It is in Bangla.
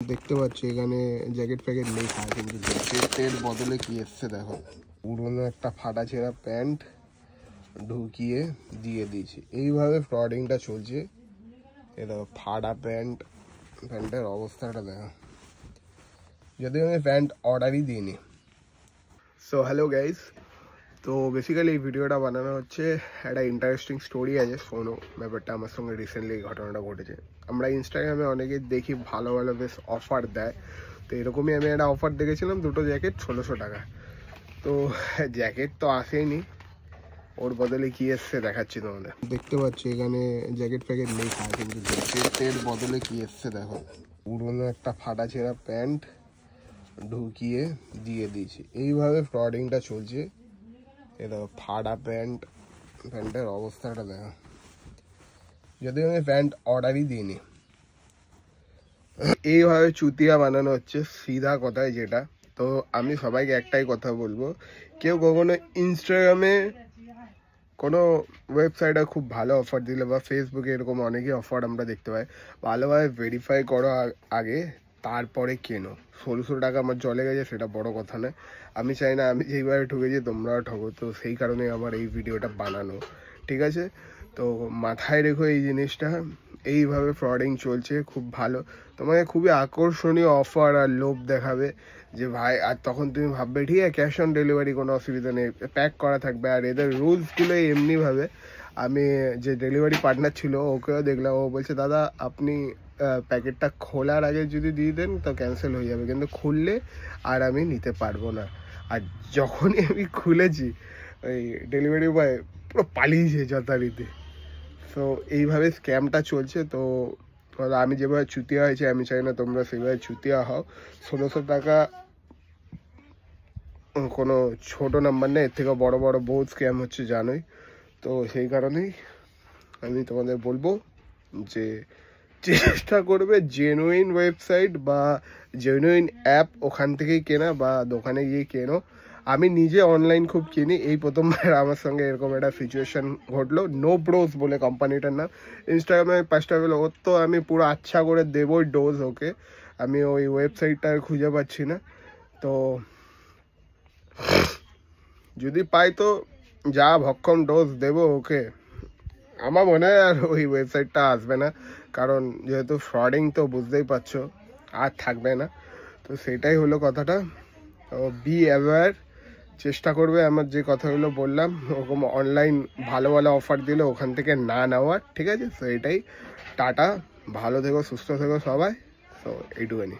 দেখতে পাচ্ছি এখানে জ্যাকেট প্যাকেট লেখা, কিন্তু জ্যাকেটের বদলে কি এসছে দেখো, পুরোনো একটা ফাটা ছেঁড়া প্যান্ট ঢুকিয়ে দিয়ে দিয়েছি। এইভাবে ফ্রডিংটা চলছে। এ দেখো ফাটা প্যান্টের অবস্থাটা দেখো, যদিও আমি প্যান্ট অর্ডারই দিইনি। সো হ্যালো গাইস, তো বেসিক্যালি এই ভিডিওটা বানানো হচ্ছে, একটা ইন্টারেস্টিং স্টোরি আছে, শোনো ব্যাপারটা। আমার সঙ্গে রিসেন্টলি এই ঘটনাটা ঘটেছে। আমরা ইনস্টাগ্রামে অনেকে দেখি ভালো ভালো বেশ অফার দেয়, তো এরকমই আমি একটা অফার দেখেছিলাম, দুটো জ্যাকেট 1600 টাকা। তো জ্যাকেট তো আসেনি, ওর বদলে কি এসছে দেখাচ্ছি তোমাদের। দেখতে পাচ্ছি এখানে জ্যাকেট প্যাকেট লেখা, কিন্তু জ্যাকেটের বদলে কি এসছে দেখো, পুরোনো একটা ফাটা ছেঁড়া প্যান্ট ঢুকিয়ে দিয়ে দিয়েছি। এইভাবে ফ্রডিংটা চলছে। এ দেখো ফাটা প্যান্টের অবস্থাটা দেখো, যদিও আমি প্যান্ট অর্ডারই দিইনি। এইভাবে চুতিয়া বানানো হচ্ছে, সিধা কথায় যেটা। তো আমি সবাইকে একটাই কথা বলবো, কেউ কখনো ইনস্টাগ্রামে কোনো ওয়েবসাইটে খুব ভালো অফার দিলে বা ফেসবুকে এরকম অনেকই অফার আমরা দেখতে পাই, ভালোভাবে ভেরিফাই করো আগে, তারপরে কেনো। 1600 টাকা আমার জলে গেছে, সেটা বড় কথা নয়। আমি চাই না আমি যেইভাবে ঠকেছি তোমরাও ঠকো, তো সেই কারণে আমার এই ভিডিওটা বানানো, ঠিক আছে? তো মাথায় রেখো এই জিনিসটা। এইভাবে ফ্রডিং চলছে, খুব ভালো। তোমাকে খুবই আকর্ষণীয় অফার আর লোভ দেখাবে যে ভাই, আর তখন তুমি ভাববে ঠিক আছে ক্যাশ অন ডেলিভারি, কোনো অসুবিধা নেই, প্যাক করা থাকবে। আর এদের রুলসগুলো এমনিভাবে, আমি যে ডেলিভারি পার্টনার ছিল ওকেও দেখলাম, ও বলছে দাদা আপনি প্যাকেটটা খোলার আগে যদি দিয়ে দেন তো ক্যান্সেল হয়ে যাবে, কিন্তু খুললে আর আমি নিতে পারবো না। আর যখনই আমি খুলেছি, ওই ডেলিভারি বয় পুরো পালিয়েছে যথারীতি। তো এইভাবে স্ক্যামটা চলছে। তো আমি যেভাবে চুতিয়া হয়েছে, আমি চাই না তোমরা সেভাবে চুতিয়া হও। 1600 টাকা কোনো ছোট নাম্বার নেই, এর থেকে বড় বড় বহুত স্ক্যাম হচ্ছে জানোই। তো সেই কারণেই আমি তোমাদের বলবো যে চেষ্টা করবে জেনুইন ওয়েবসাইট বা জেনুইন অ্যাপ ওখান থেকেই কেনা, বা দোকানে গিয়ে কেনো। আমি নিজে অনলাইন খুব কিনি, এই প্রথমবার আমার সঙ্গে এরকম একটা সিচুয়েশন ঘটলো। নো ব্রোস বলে কোম্পানিটার নাম, ইনস্টাগ্রামে 5টা পেলো, ওর তো আমি পুরো আচ্ছা করে দেবোই ডোজ ওকে। আমি ওই ওয়েবসাইটটা খুঁজে পাচ্ছি না, তো যদি পাই তো যা ভক্ষণ ডোজ দেবো ওকে। আমার মনে হয় আর ওই ওয়েবসাইটটা আসবে না, কারণ যেহেতু ফ্রডিং তো বুঝতেই পারছো, আর থাকবে না। তো সেটাই হলো কথাটা। তো বি অ্যাওয়্যার, চেষ্টা করবে আমার যে কথাগুলো বললাম ওরকম অনলাইন ভালো ভালো অফার দিলে ওখান থেকে না নেওয়ার, ঠিক আছে? তো এটাই, টাটা, ভালো থেকো, সুস্থ থেকো সবাই। তো এইটুকুনি।